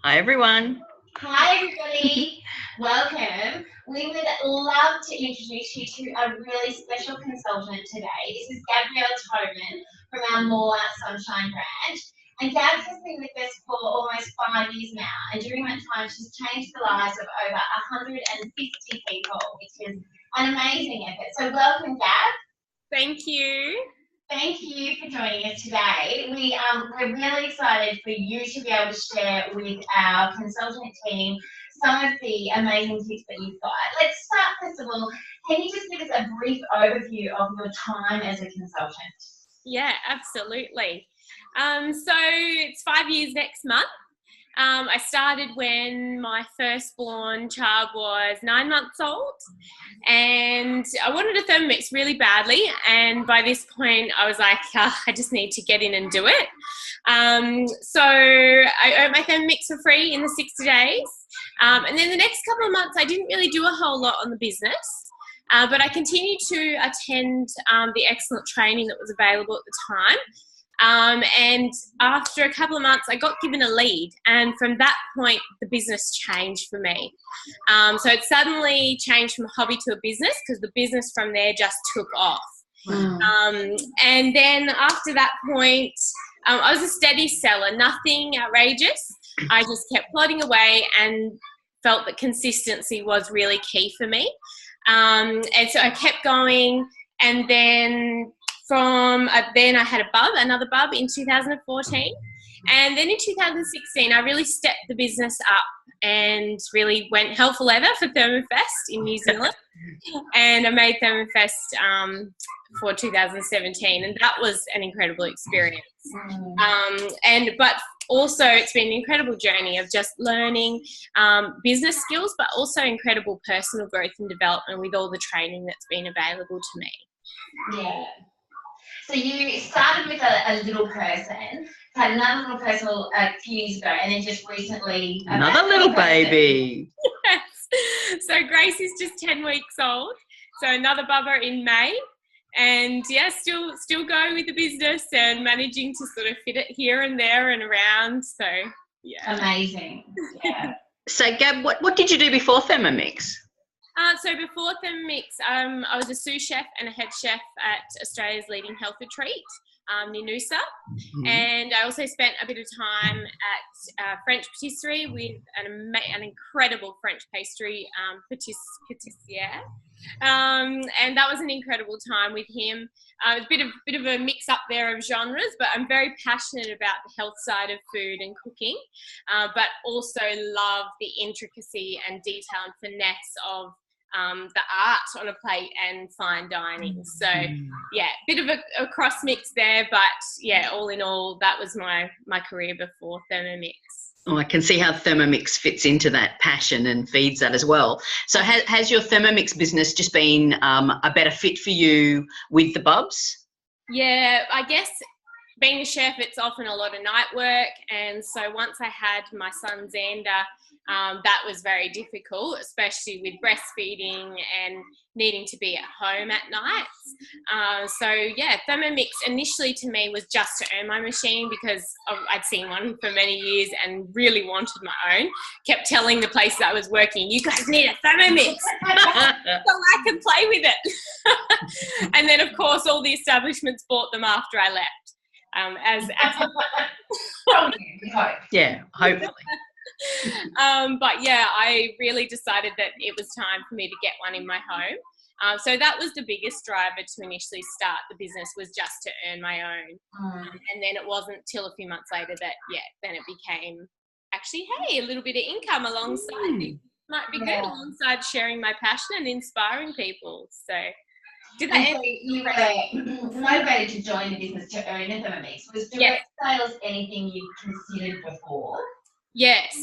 Hi, everyone. Hi everybody, welcome. We would love to introduce you to a really special consultant today. This is Gabby from our More Sunshine brand. And Gab has been with us for almost 5 years now, and during that time she's changed the lives of over 150 people, which is an amazing effort. So welcome, Gab. Thank you. Thank you for joining us today. We're really excited for you to be able to share with our consultant team some of the amazing tips that you've got. Let's start first of all. Can you just give us a brief overview of your time as a consultant? Yeah, absolutely. So it's 5 years next month. I started when my firstborn child was 9 months old, and I wanted a Thermomix really badly, and by this point I was like, I just need to get in and do it. So I earned my Thermomix for free in the 60 days, and then the next couple of months I didn't really do a whole lot on the business. But I continued to attend the excellent training that was available at the time. And after a couple of months, I got given a lead. And from that point, the business changed for me. So it suddenly changed from a hobby to a business, because the business from there just took off. And then after that point, I was a steady seller, nothing outrageous. I just kept plodding away and felt that consistency was really key for me. And so I kept going, and then then I had another bub in 2014, and then in 2016 I really stepped the business up and really went hell for leather for Thermofest in New Zealand, and I made Thermofest for 2017, and that was an incredible experience. But also it's been an incredible journey of just learning business skills, but also incredible personal growth and development with all the training that's been available to me. Yeah. So you started with a little person, had another little person a few years ago, and then just recently Another little baby. Yes. So Grace is just 10 weeks old. So another bubba in May. And yeah, still going with the business and managing to sort of fit it here and there and around. So yeah. Amazing. Yeah. So Gab, what did you do before Thermomix? So before Thermomix, I was a sous chef and a head chef at Australia's leading health retreat near Noosa. And I also spent a bit of time at French patisserie with an incredible French pastry patissier. And that was an incredible time with him. It's a bit of a mix up there of genres, but I'm very passionate about the health side of food and cooking, but also love the intricacy and detail and finesse of the art on a plate and fine dining. So yeah, bit of a cross mix there, but yeah, all in all, that was my career before Thermomix. Oh, I can see how Thermomix fits into that passion and feeds that as well. So has your Thermomix business just been a better fit for you with the bubs? Yeah, I guess being a chef, it's often a lot of night work. And so once I had my son Xander, that was very difficult, especially with breastfeeding and needing to be at home at nights. So yeah, Thermomix initially to me was just to earn my machine, because I'd seen one for many years and really wanted my own. Kept telling the places I was working, you guys need a Thermomix so I can play with it. And then of course all the establishments bought them after I left. Yeah, hopefully. But yeah, I really decided that it was time for me to get one in my home. So that was the biggest driver to initially start the business, was just to earn my own. And then it wasn't till a few months later that, then it became actually, hey, a little bit of income alongside. It might be good alongside sharing my passion and inspiring people. So you were motivated to join the business to earn a Thermomix. Was direct sales anything you considered before? Yes.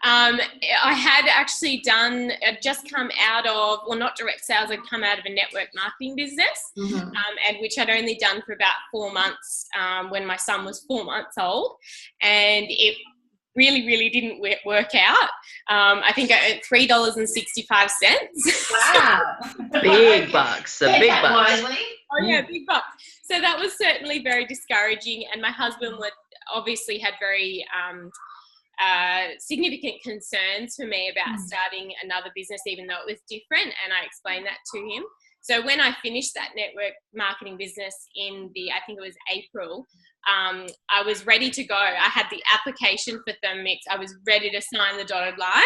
I had actually just come out of, well, not direct sales, I'd come out of a network marketing business, and which I'd only done for about 4 months when my son was 4 months old, and it really didn't work out. I think I earned $3.65. Wow. Big bucks, big bucks. Oh yeah, big bucks. So that was certainly very discouraging, and my husband obviously had very significant concerns for me about starting another business, even though it was different, and I explained that to him. So when I finished that network marketing business in I think it was April, I was ready to go. I had the application for Thermomix. I was ready to sign the dotted line,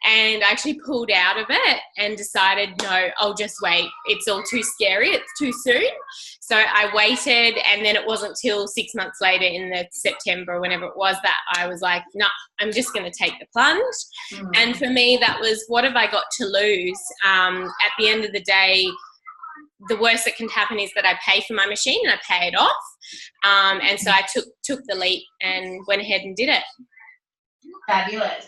and I actually pulled out of it and decided, no, I'll just wait. It's all too scary. It's too soon. So I waited, and then it wasn't till 6 months later in the September, whenever it was, that I was like, no, I'm just going to take the plunge. And for me, that was, what have I got to lose? At the end of the day, the worst that can happen is that I pay for my machine and I pay it off. And so I took the leap and went ahead and did it. Fabulous.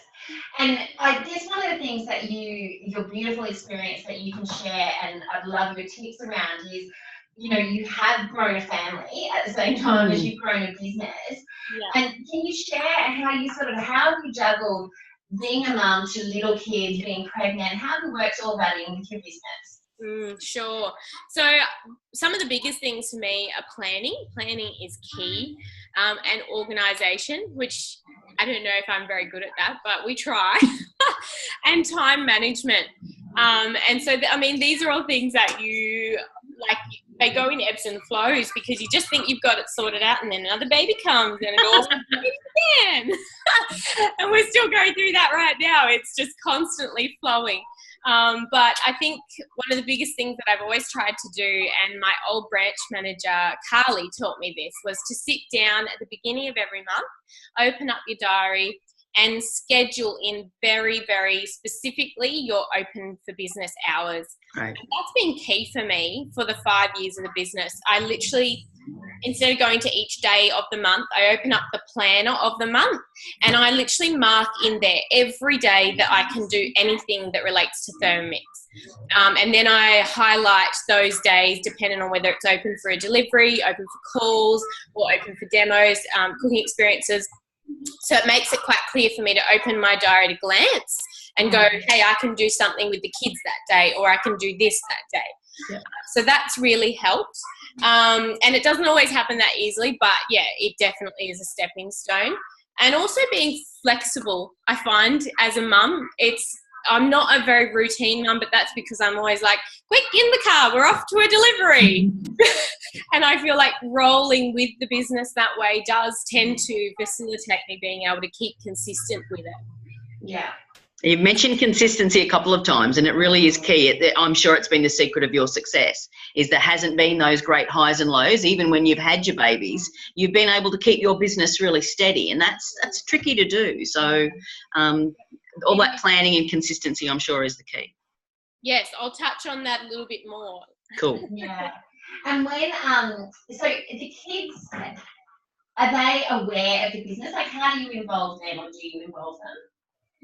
And I guess one of the things that your beautiful experience that you can share, and I'd love your tips around, is, you know, you have grown a family at the same time as you've grown a business. Yeah. And can you share how have you juggled being a mum to little kids, being pregnant, how have you worked all that in with your business? Sure. So some of the biggest things for me are planning. Planning is key, and organisation, which I don't know if I'm very good at that, but we try, and time management. And so, these are all things that they go in ebbs and flows, because you just think you've got it sorted out, and then another baby comes and it all again. And we're still going through that right now. It's just constantly flowing. But I think one of the biggest things that I've always tried to do, and my old branch manager, Carly, taught me this, was to sit down at the beginning of every month, open up your diary, and schedule in very, very specifically your open for business hours. Right. And that's been key for me for the 5 years of the business. I literally, instead of going to each day of the month, I open up the planner of the month, and I literally mark in there every day that I can do anything that relates to Thermomix. And then I highlight those days depending on whether it's open for a delivery, open for calls, or open for demos, cooking experiences. So it makes it quite clear for me to open my diary to glance and go, hey, I can do something with the kids that day, or I can do this that day. Yeah. So that's really helped. And it doesn't always happen that easily, but yeah, it definitely is a stepping stone. And also being flexible. I find as a mum, I'm not a very routine mum, but that's because I'm always like, quick, in the car, we're off to a delivery. And I feel like rolling with the business that way does tend to facilitate me being able to keep consistent with it. Yeah. You've mentioned consistency a couple of times, and it really is key. I'm sure it's been the secret of your success, is there hasn't been those great highs and lows. Even when you've had your babies, you've been able to keep your business really steady, and that's tricky to do. So all that planning and consistency, I'm sure, is the key. Yes, I'll touch on that a little bit more. Cool. Yeah. And when, so the kids, are they aware of the business? Like, how do you involve them, or do you involve them?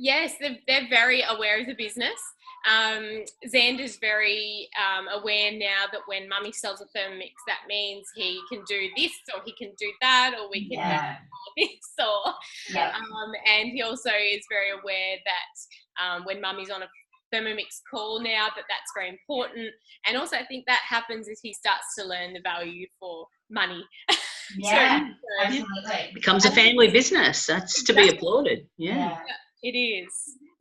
Yes, they're very aware of the business. Xander's very aware now that when Mummy sells a Thermomix, that means he can do this, or he can do that, or we can do this, or and he also is very aware that when Mummy's on a Thermomix call now, that's very important. And also I think that happens as he starts to learn the value for money. Yeah, absolutely. Becomes a family business. That's to be applauded. Yeah. It is.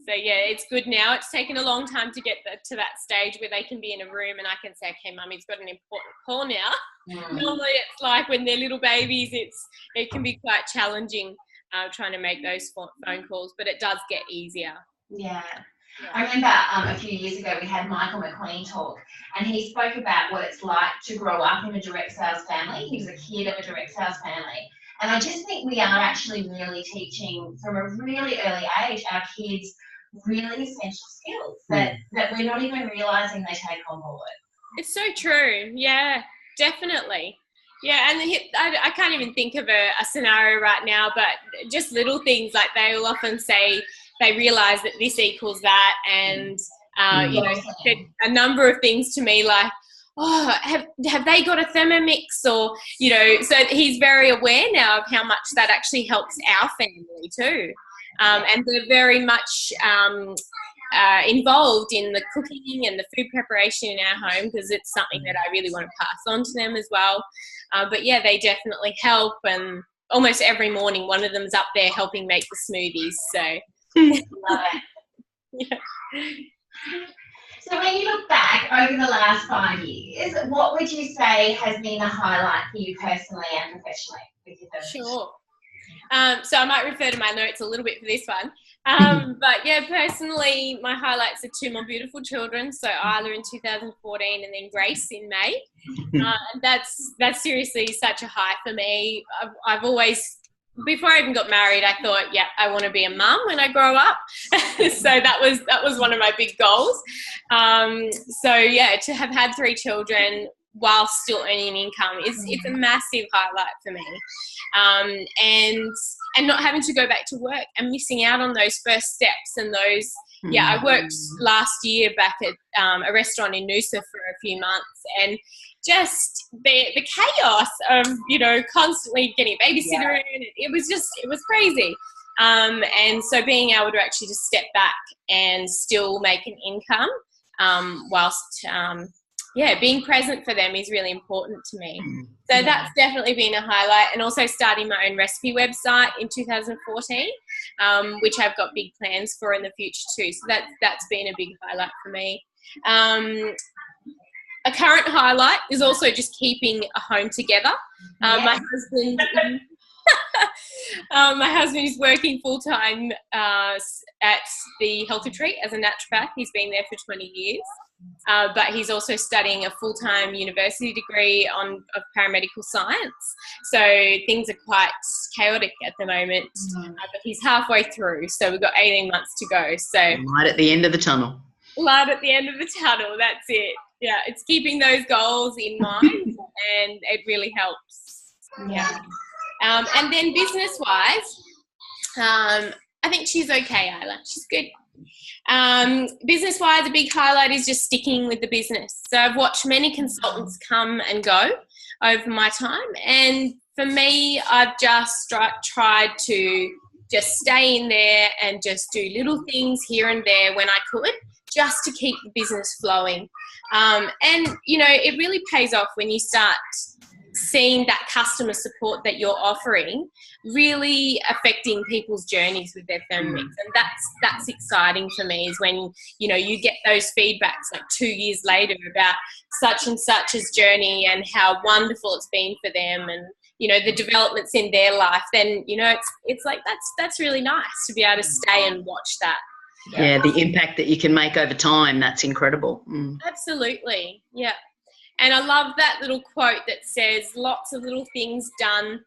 So yeah, it's good now. It's taken a long time to get to that stage where they can be in a room and I can say, okay, Mummy's got an important call now. Normally it's like when they're little babies, it can be quite challenging trying to make those phone calls, but it does get easier. Yeah. I remember a few years ago we had Michael McLean talk, and he spoke about what it's like to grow up in a direct sales family. He was a kid of a direct sales family. And I just think we are actually really teaching from a really early age our kids really essential skills that we're not even realising they take on board. It's so true. Yeah, definitely. Yeah, and I can't even think of a scenario right now, but just little things like they will often say they realise that this equals that, and said a number of things to me like, oh, have they got a Thermomix, or so he's very aware now of how much that actually helps our family too, and they're very much involved in the cooking and the food preparation in our home, because it's something that I really want to pass on to them as well. But yeah, they definitely help, and almost every morning, one of them's up there helping make the smoothies. So, Love it. yeah. So when you look back over the last 5 years, what would you say has been the highlight for you personally and professionally with your business? Sure. So I might refer to my notes a little bit for this one. But yeah, personally, my highlights are 2 more beautiful children. So Isla in 2014 and then Grace in May. And that's seriously such a high for me. I've always, before I even got married, I thought, yeah, I want to be a mum when I grow up. So that was one of my big goals. So yeah, to have had 3 children while still earning income it's a massive highlight for me. And not having to go back to work and missing out on those first steps and those. Yeah, I worked last year back at a restaurant in Noosa for a few months, and just the chaos of, you know, constantly getting a babysitter in, it was crazy. And so being able to actually just step back and still make an income whilst being present for them is really important to me. So that's definitely been a highlight. And also starting my own recipe website in 2014, which I've got big plans for in the future too. So that's been a big highlight for me. A current highlight is also just keeping a home together. My husband is working full-time at the health retreat as a naturopath. He's been there for 20 years. But he's also studying a full-time university degree of paramedical science. So things are quite chaotic at the moment, but he's halfway through. So we've got 18 months to go. So Light at the end of the tunnel. Light at the end of the tunnel, that's it. Yeah, it's keeping those goals in mind and it really helps. Yeah. And then business-wise, I think she's okay, Isla. She's good. Business-wise, a big highlight is just sticking with the business. So I've watched many consultants come and go over my time, and for me, I've just tried to just stay in there and just do little things here and there when I could, just to keep the business flowing. And, you know, it really pays off when you start seeing that customer support that you're offering really affecting people's journeys with their Thermomix. And that's exciting for me, is when, you know, you get those feedbacks like 2 years later about such and such's journey and how wonderful it's been for them, and, you know, the developments in their life. Then, you know, it's like that's really nice to be able to stay and watch that. Yeah, the impact that you can make over time, that's incredible. Absolutely, yeah. And I love that little quote that says, lots of little things done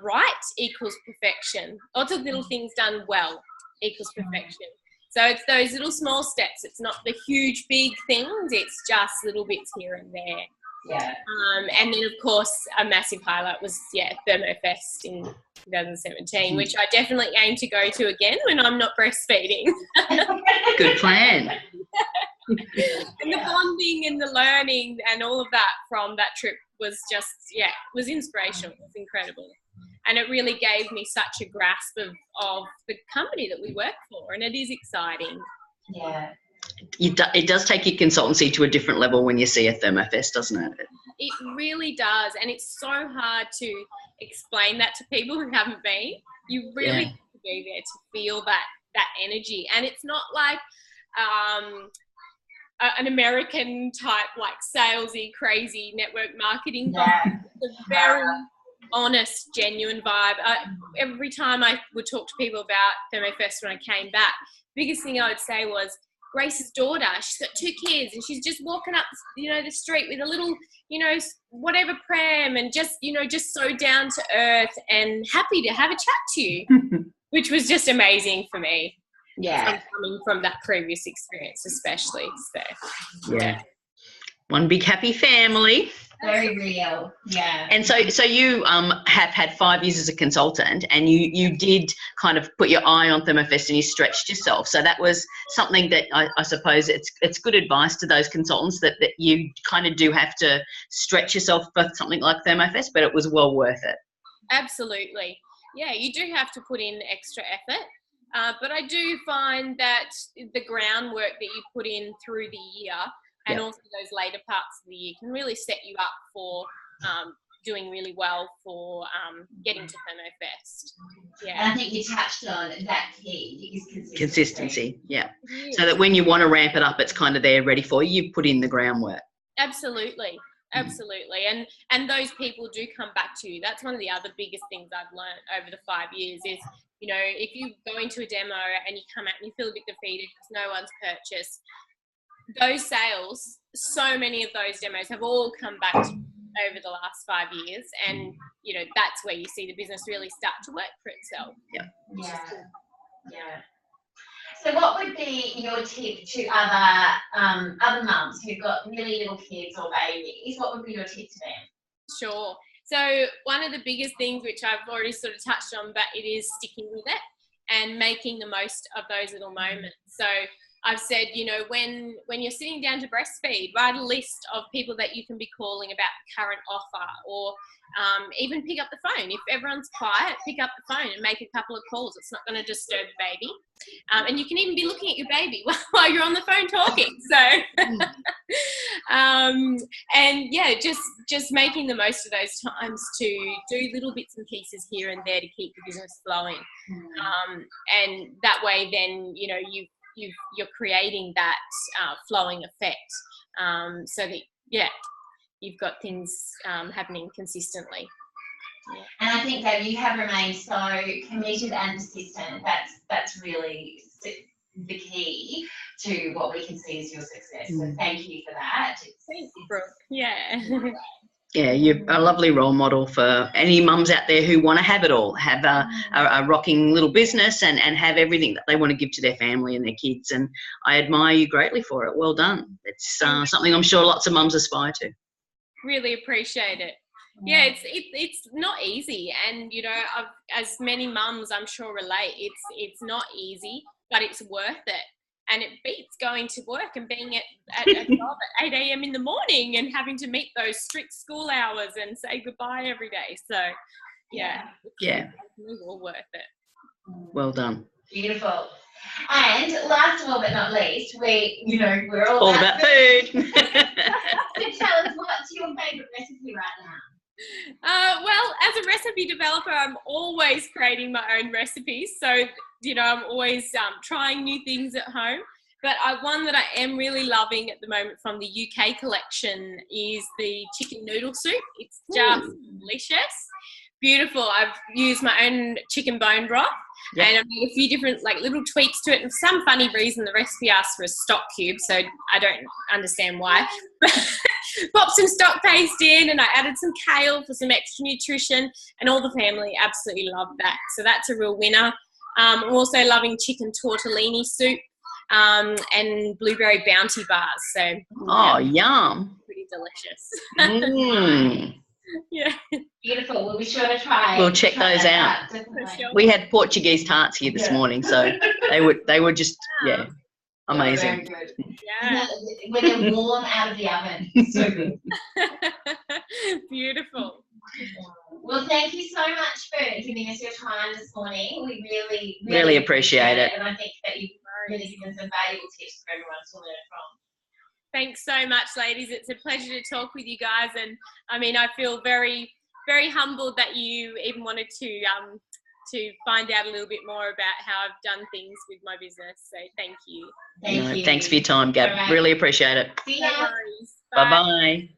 right equals perfection. Lots of little things done well equals perfection. So it's those little small steps. It's not the huge, big things. It's just little bits here and there. Yeah. And then, of course, a massive highlight was, Thermofest in 2017, which I definitely aim to go to again when I'm not breastfeeding. Good plan. And the bonding and the learning and all of that from that trip was just, was inspirational. It was incredible. And it really gave me such a grasp of the company that we work for, and it is exciting. Yeah. It does take your consultancy to a different level when you see a Thermofest, doesn't it? It really does, and it's so hard to explain that to people who haven't been. You really have to be there to feel that energy, and it's not like an American type, like salesy, crazy network marketing vibe. It's a very honest, genuine vibe. Every time I would talk to people about Thermofest when I came back, the biggest thing I would say was, Grace's daughter, she's got 2 kids, and she's just walking up, the street with a little, whatever pram, and just so down to earth and happy to have a chat to you, which was just amazing for me. Yeah. Coming from that previous experience, especially. So, yeah. One big happy family. Very real. Yeah. And so you have had 5 years as a consultant, and you did kind of put your eye on Thermofest and you stretched yourself. So that was something that I suppose it's good advice to those consultants that you kind of do have to stretch yourself for something like Thermofest, but it was well worth it. Absolutely. Yeah, you do have to put in extra effort. But I do find that the groundwork that you put in through the year and also those later parts of the year can really set you up for doing really well for getting to ThermoFest. Yeah. And I think you touched on that key is Consistency, yeah. So that when you want to ramp it up, it's kind of there ready for you. You've put in the groundwork. Absolutely. And those people do come back to you. That's one of the other biggest things I've learned over the 5 years is, you know, if you go into a demo and you come out and you feel a bit defeated because no one's purchased, those sales, so many of those demos have all come back to you over the last 5 years, and you know, that's where you see the business really start to work for itself. Yeah. So what would be your tip to other mums who've got really little kids or babies? What would be your tip to them? Sure. So one of the biggest things, which I've already sort of touched on, but it is sticking with it and making the most of those little moments. So I've said, you know, when you're sitting down to breastfeed, write a list of people that you can be calling about the current offer, or even pick up the phone. If everyone's quiet, pick up the phone and make a couple of calls. It's not going to disturb the baby. And you can even be looking at your baby while you're on the phone talking. So, and yeah, just making the most of those times to do little bits and pieces here and there to keep the business flowing. And that way, then, you know, you're creating that flowing effect, so that, yeah, you've got things happening consistently. Yeah. And I think that you have remained so committed and persistent. That's really the key to what we can see as your success. So thank you for that. Thanks, Brooke. Yeah. Yeah, you're a lovely role model for any mums out there who want to have it all, have a rocking little business and have everything that they want to give to their family and their kids. And I admire you greatly for it. Well done. It's something I'm sure lots of mums aspire to. Really appreciate it. Yeah, it's not easy, and you know, as many mums I'm sure relate, it's not easy, but it's worth it. And it beats going to work and being at a job at 8 a.m. in the morning and having to meet those strict school hours and say goodbye every day. So, yeah. It's all worth it. Well done. Beautiful. And last of all but not least, we're all about food. So tell us, what's your favourite recipe right now? Well, as a recipe developer, I'm always creating my own recipes. So, you know, I'm always trying new things at home. But one that I am really loving at the moment from the UK collection is the chicken noodle soup. It's just delicious. Beautiful. I've used my own chicken bone broth. Yep. And I've made a few different little tweaks to it. And for some funny reason, the recipe asks for a stock cube, so I don't understand why. Popped some stock paste in, and I added some kale for some extra nutrition, and all the family absolutely loved that. So that's a real winner. I'm also loving chicken tortellini soup and blueberry bounty bars. So yum! Pretty delicious. Yeah. Beautiful. We'll be sure to try. We'll check those out. Sure. We had Portuguese tarts here this morning, so they were just amazing. Very good. Yeah. When they're warm out of the oven. So good. Beautiful. Well, thank you so much for giving us your time this morning. We really appreciate it. And I think that you've really given some valuable tips for everyone to learn from. Thanks so much, ladies. It's a pleasure to talk with you guys. And I mean, I feel very, very humbled that you even wanted to find out a little bit more about how I've done things with my business. So thank you. Thank you. Thanks for your time, Gab. Right. Really appreciate it. See ya. Bye. Bye-bye.